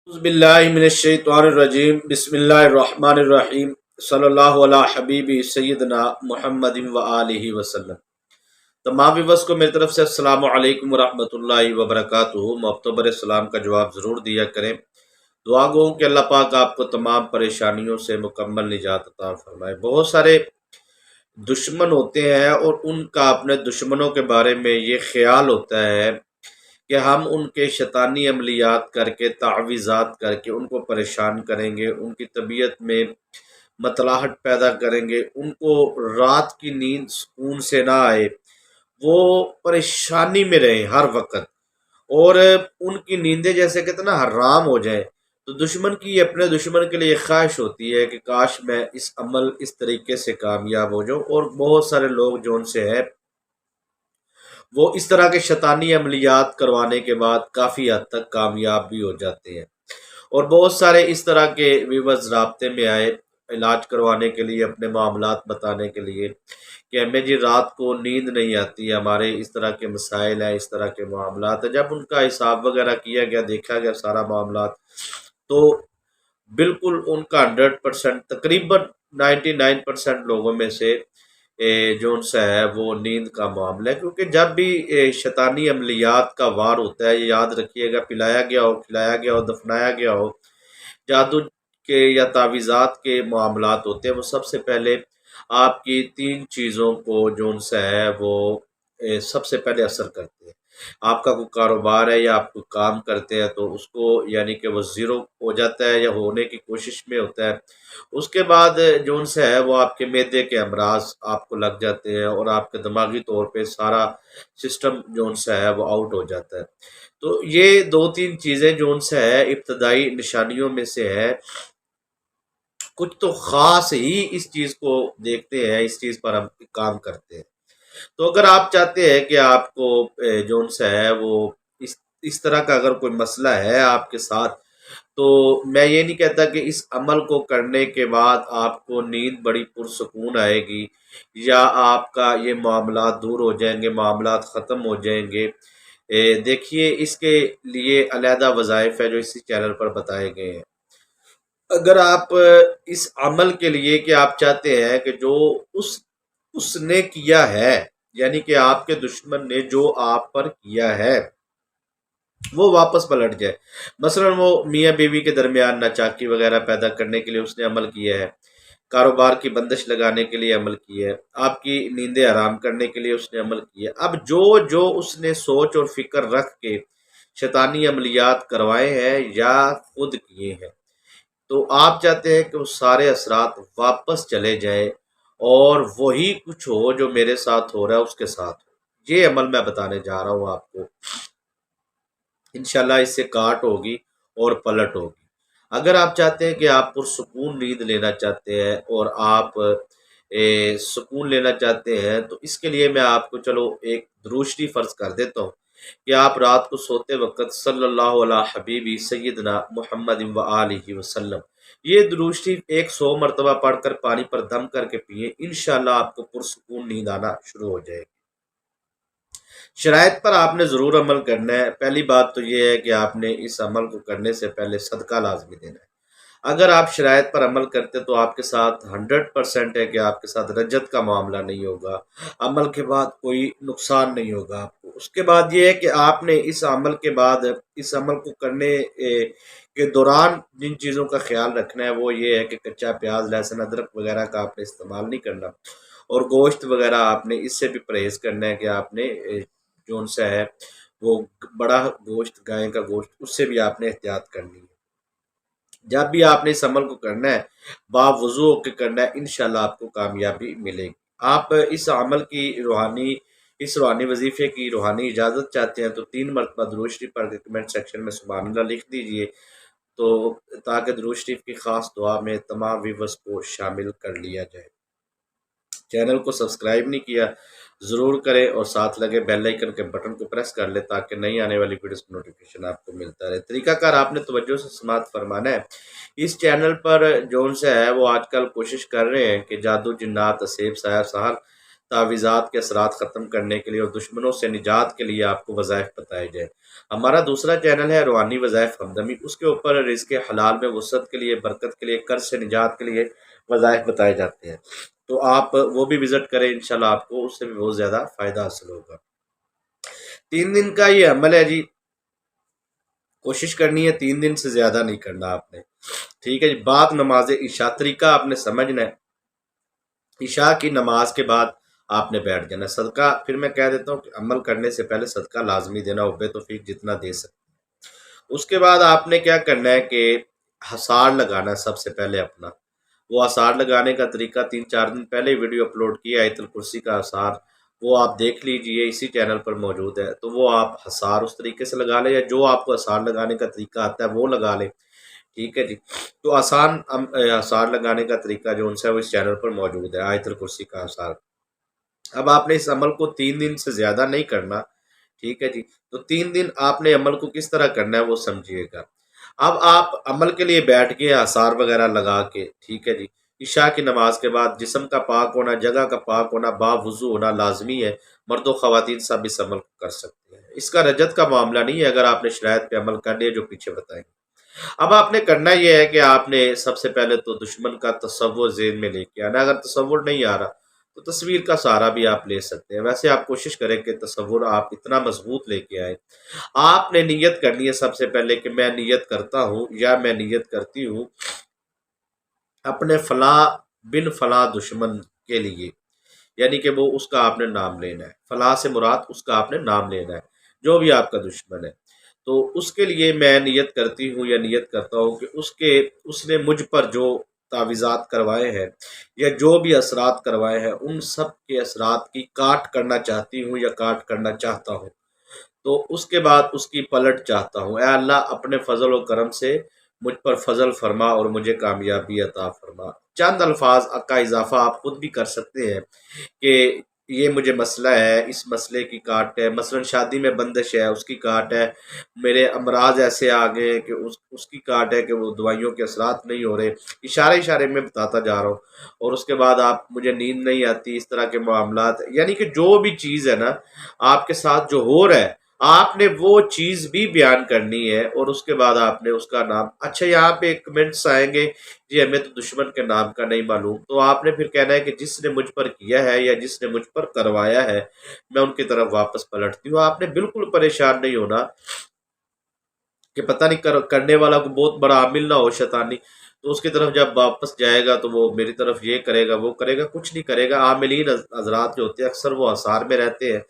اعوذ باللہ من الشیطان الرجیم بسم اللہ الرحمن الرحیم صلی اللہ علی حبیبی سیدنا محمد و آلہ وسلم۔ تمام ویورز کو میری طرف سے السلام علیکم ورحمۃ اللہ وبرکاتہ۔ معتبر سلام کا جواب ضرور دیا کریں۔ دعا گو کہ اللہ پاک آپ کو تمام پریشانیوں سے مکمل نجات عطا فرمائے۔ بہت سارے دشمن ہوتے ہیں اور ان کا اپنے دشمنوں کے بارے میں یہ خیال ہوتا ہے کہ ہم ان کے شیطانی عملیات کر کے تعویذات کر کے ان کو پریشان کریں گے، ان کی طبیعت میں مطلعہٹ پیدا کریں گے، ان کو رات کی نیند سکون سے نہ آئے، وہ پریشانی میں رہیں ہر وقت، اور ان کی نیندیں جیسے کہتے ہیں نا حرام ہو جائیں۔ تو دشمن کی اپنے دشمن کے لیے یہ خواہش ہوتی ہے کہ کاش میں اس طریقے سے کامیاب ہو جاؤں، اور بہت سارے لوگ جو ان سے ہے وہ اس طرح کے شیطانی عملیات کروانے کے بعد کافی حد تک کامیاب بھی ہو جاتے ہیں۔ اور بہت سارے اس طرح کے ویورز رابطے میں آئے علاج کروانے کے لیے، اپنے معاملات بتانے کے لیے کہ ہمیں جی رات کو نیند نہیں آتی، ہمارے اس طرح کے مسائل ہیں، اس طرح کے معاملات ہیں۔ جب ان کا حساب وغیرہ کیا گیا، دیکھا گیا سارا معاملات، تو بالکل ان کا 100% تقریباً 99% لوگوں میں سے جو ان سے ہے وہ نیند کا معاملہ ہے۔ کیونکہ جب بھی شیطانی عملیات کا وار ہوتا ہے، یہ یاد رکھیے گا، پلایا گیا ہو، کھلایا گیا ہو، دفنایا گیا ہو، جادو کے یا تعویذات کے معاملات ہوتے ہیں، وہ سب سے پہلے آپ کی 3 چیزوں کو جو ان سے ہے وہ سب سے پہلے اثر کرتے ہیں۔ آپ کا کوئی کاروبار ہے یا آپ کوئی کام کرتے ہیں تو اس کو یعنی کہ وہ زیرو ہو جاتا ہے یا ہونے کی کوشش میں ہوتا ہے۔ اس کے بعد جو ان سے ہے وہ آپ کے معدے کے امراض آپ کو لگ جاتے ہیں، اور آپ کے دماغی طور پہ سارا سسٹم جو ان سے ہے وہ آؤٹ ہو جاتا ہے۔ تو یہ 2-3 چیزیں جو ان سے ہے ابتدائی نشانیوں میں سے ہے۔ کچھ تو خاص ہی اس چیز کو دیکھتے ہیں، اس چیز پر ہم کام کرتے ہیں۔ تو اگر آپ چاہتے ہیں کہ آپ کو جو ان سے ہے وہ اس طرح کا اگر کوئی مسئلہ ہے آپ کے ساتھ، تو میں یہ نہیں کہتا کہ اس عمل کو کرنے کے بعد آپ کو نیند بڑی پرسکون آئے گی یا آپ کا یہ معاملات دور ہو جائیں گے، معاملات ختم ہو جائیں گے۔ دیکھیے اس کے لیے علیحدہ وظائف ہے جو اسی چینل پر بتائے گئے ہیں۔ اگر آپ اس عمل کے لیے کہ آپ چاہتے ہیں کہ جو اس اس نے کیا ہے، یعنی کہ آپ کے دشمن نے جو آپ پر کیا ہے وہ واپس پلٹ جائے، مثلا وہ میاں بیوی کے درمیان ناچاکی وغیرہ پیدا کرنے کے لیے اس نے عمل کیا ہے، کاروبار کی بندش لگانے کے لیے عمل کیا ہے، آپ کی نیندیں حرام کرنے کے لیے اس نے عمل کیا ہے۔ اب جو جو اس نے سوچ اور فکر رکھ کے شیطانی عملیات کروائے ہیں یا خود کیے ہیں، تو آپ چاہتے ہیں کہ وہ سارے اثرات واپس چلے جائیں اور وہی کچھ ہو جو میرے ساتھ ہو رہا ہے اس کے ساتھ ہو۔ یہ عمل میں بتانے جا رہا ہوں آپ کو، انشاءاللہ اس سے کاٹ ہوگی اور پلٹ ہوگی۔ اگر آپ چاہتے ہیں کہ آپ پرسکون نیند لینا چاہتے ہیں اور آپ سکون لینا چاہتے ہیں، تو اس کے لیے میں آپ کو چلو ایک درود شریف فرض کر دیتا ہوں کہ آپ رات کو سوتے وقت صلی اللہ علیہ حبیبی سیدنا محمد و آلہ وسلم یہ درود شریف 100 مرتبہ پڑھ کر پانی پر دم کر کے پیئیں، انشاءاللہ آپ کو پرسکون نیند آنا شروع ہو جائے گی۔ شرائط پر آپ نے ضرور عمل کرنا ہے۔ پہلی بات تو یہ ہے کہ آپ نے اس عمل کو کرنے سے پہلے صدقہ لازمی دینا ہے۔ اگر آپ شرائط پر عمل کرتے تو آپ کے ساتھ 100% ہے کہ آپ کے ساتھ رجت کا معاملہ نہیں ہوگا، عمل کے بعد کوئی نقصان نہیں ہوگا آپ کو۔ اس کے بعد یہ ہے کہ آپ نے اس عمل کے بعد اس عمل کو کرنے کے دوران جن چیزوں کا خیال رکھنا ہے وہ یہ ہے کہ کچا پیاز، لہسن، ادرک وغیرہ کا آپ نے استعمال نہیں کرنا، اور گوشت وغیرہ آپ نے اس سے بھی پرہیز کرنا ہے کہ آپ نے جو ان سے ہے وہ بڑا گوشت، گائے کا گوشت، اس سے بھی آپ نے احتیاط کرنی ہے۔ جب بھی آپ نے اس عمل کو کرنا ہے باوضو ہو کے کرنا ہے، انشاءاللہ آپ کو کامیابی ملے گی۔ آپ اس عمل کی اس روحانی وظیفے کی روحانی اجازت چاہتے ہیں تو 3 مرتبہ درود شریف پڑھ کے کمنٹ سیکشن میں سبحان اللہ لکھ دیجئے، تو تاکہ درود شریف کی خاص دعا میں تمام ویورز کو شامل کر لیا جائے۔ چینل کو سبسکرائب نہیں کیا ضرور کریں، اور ساتھ لگے بیل آئیکن کے بٹن کو پریس کر لیں تاکہ نئی آنے والی ویڈیوز کی نوٹیفیکیشن آپ کو ملتا رہے۔ طریقہ کار آپ نے توجہ سے سماعت فرمانا ہے۔ اس چینل پر جو ان سے ہے وہ آج کل کوشش کر رہے ہیں کہ جادو، جنات، اسیب، سحر، تعویذات کے اثرات ختم کرنے کے لیے اور دشمنوں سے نجات کے لیے آپ کو وظائف بتائے جائیں۔ ہمارا دوسرا چینل ہے روحانی وظائف ہمدمی، اس کے اوپر رزق حلال میں وسعت کے لیے، برکت کے لیے، قرض سے نجات کے لیے وظائف بتائے جاتے ہیں، تو آپ وہ بھی وزٹ کریں، انشاءاللہ آپ کو اس سے بھی بہت زیادہ فائدہ حاصل ہوگا۔ 3 دن کا یہ عمل ہے جی، کوشش کرنی ہے 3 دن سے زیادہ نہیں کرنا آپ نے، ٹھیک ہے جی۔ بعد نماز عشاء طریقہ آپ نے سمجھنا ہے، عشاء کی نماز کے بعد آپ نے بیٹھ جانا۔ صدقہ پھر میں کہہ دیتا ہوں کہ عمل کرنے سے پہلے صدقہ لازمی دینا، وبے توفیق جتنا دے سکتے۔ اس کے بعد آپ نے کیا کرنا ہے کہ حصار لگانا ہے سب سے پہلے اپنا۔ وہ حصار لگانے کا طریقہ 3-4 دن پہلے ویڈیو اپلوڈ کیا ہے، آیت الکرسی کا حصار، وہ آپ دیکھ لیجئے، اسی چینل پر موجود ہے، تو وہ آپ حصار اس طریقے سے لگا لیں، یا جو آپ کو حصار لگانے کا طریقہ آتا ہے وہ لگا لیں، ٹھیک ہے جی۔ تو آسان حصار لگانے کا طریقہ جو ان سے وہ اس چینل پر موجود ہے، آیت الکرسی کا حصار۔ اب آپ نے اس عمل کو 3 دن سے زیادہ نہیں کرنا، ٹھیک ہے جی۔ تو 3 دن آپ نے عمل کو کس طرح کرنا ہے وہ سمجھیے گا۔ اب آپ عمل کے لیے بیٹھ کے آثار وغیرہ لگا کے، ٹھیک ہے جی، عشاء کی نماز کے بعد جسم کا پاک ہونا، جگہ کا پاک ہونا، باوضو ہونا لازمی ہے۔ مرد و خواتین سب اس عمل کو کر سکتے ہیں، اس کا رجت کا معاملہ نہیں ہے اگر آپ نے شرائط پہ عمل کر لیا جو پیچھے بتائیں گے۔ اب آپ نے کرنا یہ ہے کہ آپ نے سب سے پہلے تو دشمن کا تصور ذہن میں لے کے آنا، اگر تصور نہیں آ رہا تو تصویر کا سہارا بھی آپ لے سکتے ہیں، ویسے آپ کوشش کریں کہ تصور آپ اتنا مضبوط لے کے آئے۔ آپ نے نیت کرنی ہے سب سے پہلے کہ میں نیت کرتا ہوں یا میں نیت کرتی ہوں اپنے فلاں بن فلاں دشمن کے لیے، یعنی کہ وہ اس کا آپ نے نام لینا ہے، فلاں سے مراد اس کا آپ نے نام لینا ہے، جو بھی آپ کا دشمن ہے، تو اس کے لیے میں نیت کرتی ہوں یا نیت کرتا ہوں کہ اس نے مجھ پر جو تعویذات کروائے ہیں یا جو بھی اثرات کروائے ہیں ان سب کے اثرات کی کاٹ کرنا چاہتی ہوں یا کاٹ کرنا چاہتا ہوں، تو اس کے بعد اس کی پلٹ چاہتا ہوں۔ اے اللہ اپنے فضل و کرم سے مجھ پر فضل فرما اور مجھے کامیابی عطا فرما۔ چند الفاظ کا اضافہ آپ خود بھی کر سکتے ہیں کہ یہ مجھے مسئلہ ہے، اس مسئلے کی کاٹ ہے، مثلا شادی میں بندش ہے اس کی کاٹ ہے، میرے امراض ایسے آ گئے کہ اس کی کاٹ ہے کہ وہ دوائیوں کے اثرات نہیں ہو رہے، اشارے اشارے میں بتاتا جا رہا ہوں۔ اور اس کے بعد آپ مجھے نیند نہیں آتی، اس طرح کے معاملات، یعنی کہ جو بھی چیز ہے نا آپ کے ساتھ جو ہو رہا ہے آپ نے وہ چیز بھی بیان کرنی ہے، اور اس کے بعد آپ نے اس کا نام، اچھا یہاں پہ کمنٹس آئیں گے جی ہمیں تو دشمن کے نام کا نہیں معلوم، تو آپ نے پھر کہنا ہے کہ جس نے مجھ پر کیا ہے یا جس نے مجھ پر کروایا ہے میں ان کی طرف واپس پلٹتی ہوں۔ آپ نے بالکل پریشان نہیں ہونا کہ پتہ نہیں کرنے والا کو بہت بڑا عامل نہ ہو شیطانی، تو اس کی طرف جب واپس جائے گا تو وہ میری طرف یہ کرے گا وہ کرے گا، کچھ نہیں کرے گا۔ عاملین حضرات جو ہوتے ہیں اکثر وہ آثار میں رہتے ہیں،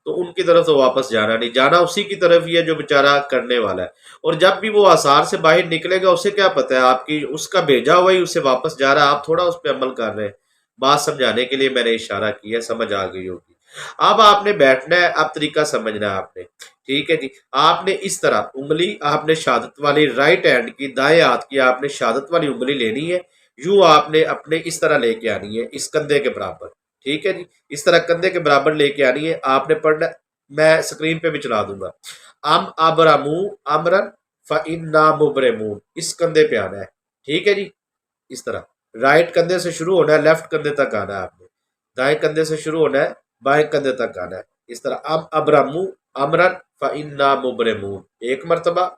تو ان کی طرف تو واپس جانا نہیں، جانا اسی کی طرف ہی ہے جو بیچارہ کرنے والا ہے۔ اور جب بھی وہ آثار سے باہر نکلے گا اسے کیا پتہ ہے آپ کی اس کا بھیجا ہوا ہی اسے واپس جا رہا ہے، آپ تھوڑا اس پہ عمل کر رہے ہیں۔ بات سمجھانے کے لیے میں نے اشارہ کیا، سمجھ آ گئی ہوگی۔ اب آپ نے بیٹھنا ہے، اب طریقہ سمجھنا ہے آپ نے، ٹھیک ہے جی۔ آپ نے اس طرح انگلی، آپ نے شہادت والی رائٹ ہینڈ کی، دائیں ہاتھ کی آپ نے شہادت والی انگلی لینی ہے، یوں آپ نے اپنے اس طرح لے کے آنی ہے، اس کندھے کے برابر، ٹھیک ہے جی، اس طرح کندھے کے برابر لے کے آنی ہے۔ آپ نے پڑھنا، میں اسکرین پہ بھی چلا دوں گا، ام ابرمو امرن فإنا مبرمون، اس کندھے پہ آنا ہے، ٹھیک ہے جی، اس طرح رائٹ کندھے سے شروع ہونا ہے، لیفٹ کندھے تک آنا ہے، آپ نے دائیں کندھے سے شروع ہونا ہے، بائیں کندھے تک آنا ہے، اس طرح ام ابرمو امرن فإنا مبرمون، ایک مرتبہ۔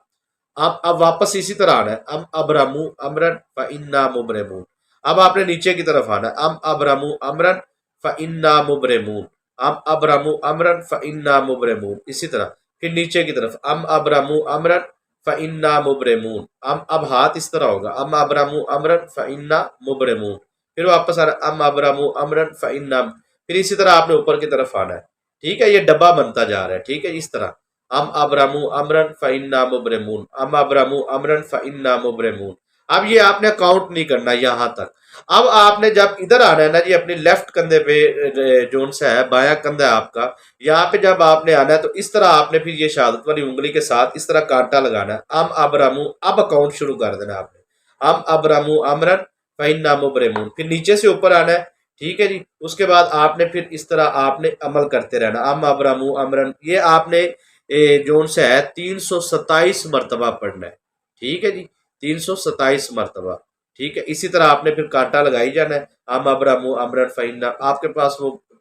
اب واپس اسی طرح آنا ہے، ام ابرمو امرن فإنا مبرمون۔ اب آپ نے نیچے کی طرف آنا ہے، ام ابرمو امرن فإنا مبرمون، ام ابرمو امرن فإنا مبرمون، اسی طرح پھر نیچے کی طرف ام ابرمو امرن فإنا مبرمون۔ اب ہاتھ اس طرح ہوگا، ام ابرمو امرن فإنا مبرمون، پھر واپس آنا ام ابرمو امرن فإنا، پھر اسی طرح آپ نے اوپر کی طرف آنا ہے، ٹھیک ہے، یہ ڈبہ بنتا جا رہا ہے، ٹھیک ہے، اس طرح ام ابرمو امرن فإنا مبرمون، ام ابرمو امرن فإنا مبرمون۔ اب یہ آپ نے کاؤنٹ نہیں کرنا یہاں تک۔ اب آپ نے جب ادھر آنا ہے نا جی، اپنی لیفٹ کندھے پہ جون سا ہے بایاں کندھا ہے آپ کا، یہاں پہ جب آپ نے آنا ہے تو اس طرح آپ نے پھر یہ شہادت والی انگلی کے ساتھ اس طرح کانٹا لگانا ہے، ام ابرمو، اب اکاؤنٹ شروع کر دینا آپ نے، ام ابرمو امرن فإنا مبرمون، پھر نیچے سے اوپر آنا ہے، ٹھیک ہے جی۔ اس کے بعد آپ نے پھر اس طرح آپ نے عمل کرتے رہنا، ام ابرمو امرن، یہ آپ نے جون سے ہے 327 مرتبہ پڑھنا ہے، ٹھیک ہے جی، 327 مرتبہ، ٹھیک ہے۔ اسی طرح آپ نے پھر کانٹا لگائی جانا ہے، ام ابرمو امرن فإنا، آپ کے پاس وہ